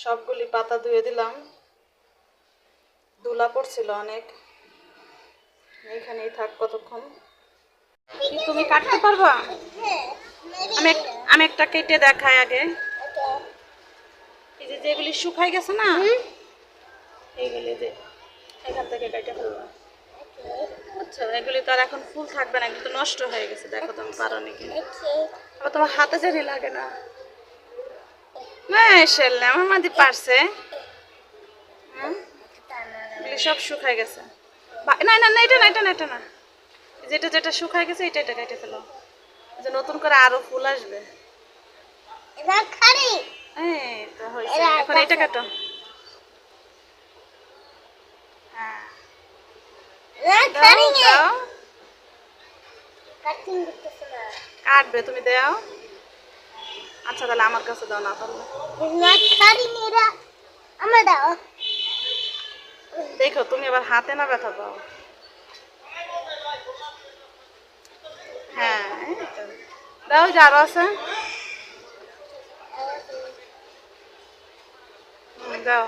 সবগুলি পাতা ধুয়ে দিলাম, ধুলা পড়ছিল অনেক। এখানেই থাক কতক্ষণ। তুমি কাটতে পারবা? আমি আমি একটা কেটে দেখাই আগে। এই যে যেগুলি শুকাই গেছে না, এইগুলি যে এখান থেকে কেটে ফেলবো। আচ্ছা, এগুলি তো আর এখন ফুল থাকবে না, এগুলি তো নষ্ট হয়ে গেছে। দেখো তুমি পারো নাকি। আবার তোমার হাতে জানি লাগে না। মাশাআল্লাহ, আমার মাদি পারছে। এগুলি সব শুকাই গেছে। না না না, এটা না, এটা না, এটা না। যেটা যেটা শুকাই গেছে এটা এটা কেটে ফেলো, যে নতুন করে আরো ফুল আসবে। এই তো হয়েছে, এখন এটা কাটো। হ্যাঁ, দাও। কাটবে, তুমি দাও। আচ্ছা তাহলে আমার কাছে দাও, না পারলে দেখো তুমি আবার হাতে না ব্যথা পাও। হ্যাঁ, এই তো। দাও, যে আরো আছে। দাও।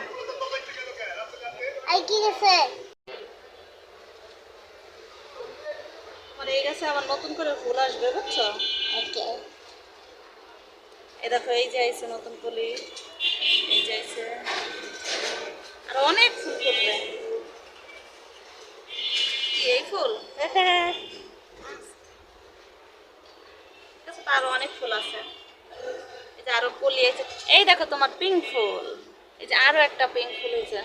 মানে এই গাছে আবার নতুন করে ফুল আসবে, বুঝছো? এই দেখো, এই যে আইছে নতুন কলি, এই যে আইছে, আর অনেক ফুল ফুটবে। এই ফুল আরো অনেক ফুল আছে। এই যে আরো কলি আছে। এই দেখো তোমার পিঙ্ক ফুল, এই যে আরো একটা পিঙ্ক ফুল হয়েছে।